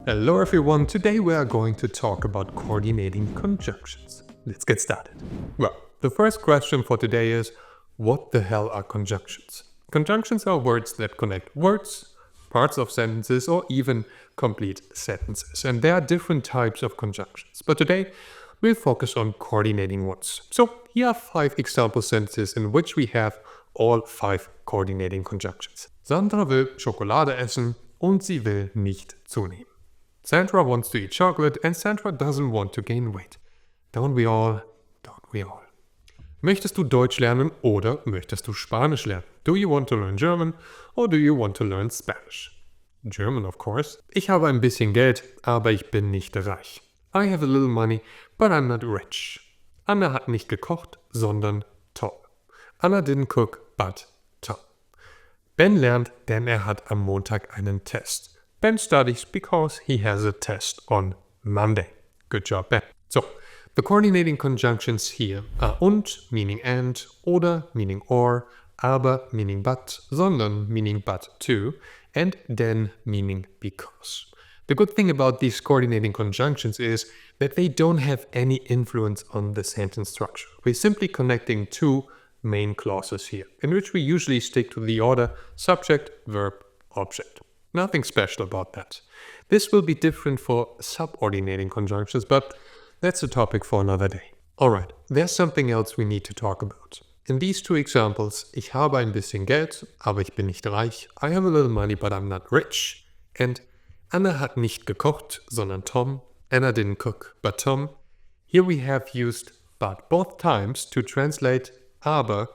Hello everyone, today we are going to talk about coordinating conjunctions. Let's get started. Well, the first question for today is, what the hell are conjunctions? Conjunctions are words that connect words, parts of sentences, or even complete sentences. And there are different types of conjunctions. But today, we'll focus on coordinating ones. So here are 5 example sentences in which we have all 5 coordinating conjunctions. Sandra will Schokolade essen und sie will nicht zunehmen. Sandra wants to eat chocolate and Sandra doesn't want to gain weight. Don't we all? Don't we all? Möchtest du Deutsch lernen oder möchtest du Spanisch lernen? Do you want to learn German or do you want to learn Spanish? German, of course. Ich habe ein bisschen Geld, aber ich bin nicht reich. I have a little money, but I'm not rich. Anna hat nicht gekocht, sondern Tom. Anna didn't cook, but Tom. Ben lernt, denn er hat am Montag einen Test. Ben studies because he has a test on Monday. Good job, Ben. So, the coordinating conjunctions here are und, meaning and, oder, meaning or, aber, meaning but, sondern, meaning but too, and denn, meaning because. The good thing about these coordinating conjunctions is that they don't have any influence on the sentence structure. We're simply connecting 2 main clauses here, in which we usually stick to the order subject, verb, object. Nothing special about that. This will be different for subordinating conjunctions, but that's a topic for another day. Alright, there's something else we need to talk about. In these 2 examples, ich habe ein bisschen Geld, aber ich bin nicht reich. I have a little money, but I'm not rich. And Anna hat nicht gekocht, sondern Tom. Anna didn't cook, but Tom. Here we have used but both times to translate aber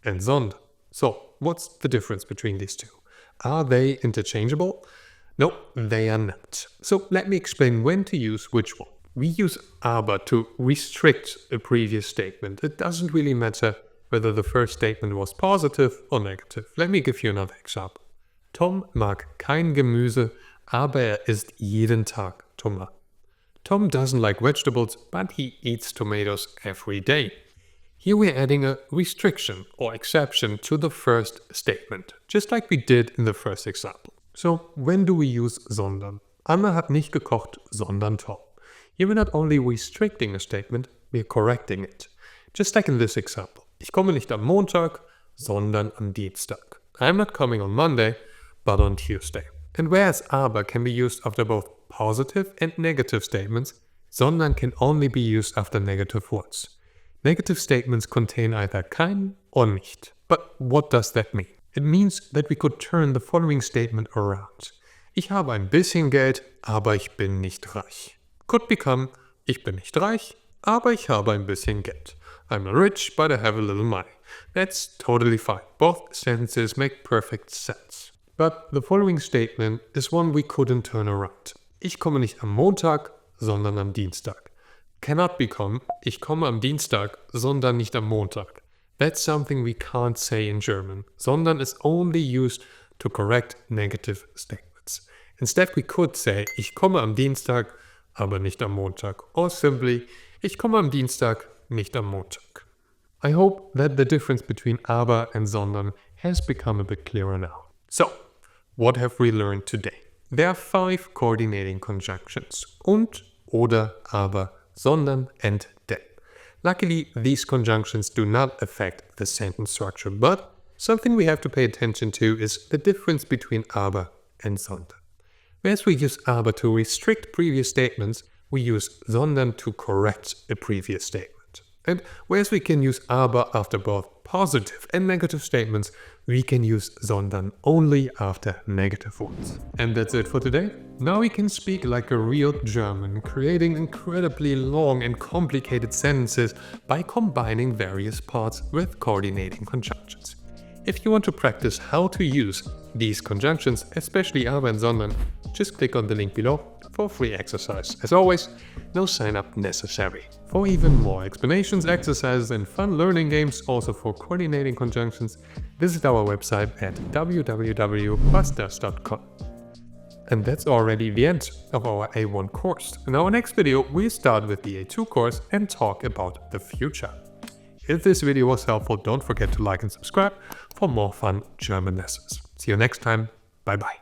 and sondern. So, what's the difference between these 2? Are they interchangeable? No, they are not. So let me explain when to use which one. We use aber to restrict a previous statement. It doesn't really matter whether the first statement was positive or negative. Let me give you another example. Tom mag kein Gemüse, aber er isst jeden Tag Tomaten. Tom doesn't like vegetables, but he eats tomatoes every day. Here we're adding a restriction or exception to the first statement, just like we did in the first example. So, when do we use sondern? Anna hat nicht gekocht, sondern Tom. Here we're not only restricting a statement, we're correcting it. Just like in this example. Ich komme nicht am Montag, sondern am Dienstag. I'm not coming on Monday, but on Tuesday. And whereas aber can be used after both positive and negative statements, sondern can only be used after negative words. Negative statements contain either kein or nicht. But what does that mean? It means that we could turn the following statement around. Ich habe ein bisschen Geld, aber ich bin nicht reich. Could become, ich bin nicht reich, aber ich habe ein bisschen Geld. I'm not rich, but I have a little money. That's totally fine. Both sentences make perfect sense. But the following statement is one we couldn't turn around. Ich komme nicht am Montag, sondern am Dienstag. Cannot become, ich komme am Dienstag, sondern nicht am Montag. That's something we can't say in German. Sondern is only used to correct negative statements. Instead we could say, ich komme am Dienstag, aber nicht am Montag. Or simply, ich komme am Dienstag, nicht am Montag. I hope that the difference between aber and sondern has become a bit clearer now. So, what have we learned today? There are 5 coordinating conjunctions. Und, oder, aber, sondern, and denn. Luckily, these conjunctions do not affect the sentence structure, but something we have to pay attention to is the difference between aber and sondern. Whereas we use aber to restrict previous statements, we use sondern to correct a previous statement. And whereas we can use aber after both positive and negative statements, we can use sondern only after negative ones. And that's it for today. Now we can speak like a real German, creating incredibly long and complicated sentences by combining various parts with coordinating conjunctions. If you want to practice how to use these conjunctions, especially aber and sondern, just click on the link below for free exercise. As always, no sign up necessary. For even more explanations, exercises and fun learning games, also for coordinating conjunctions, visit our website at www.wasdas.com. And that's already the end of our A1 course. In our next video, we'll start with the A2 course and talk about the future. If this video was helpful, don't forget to like and subscribe for more fun German lessons. See you next time. Bye bye.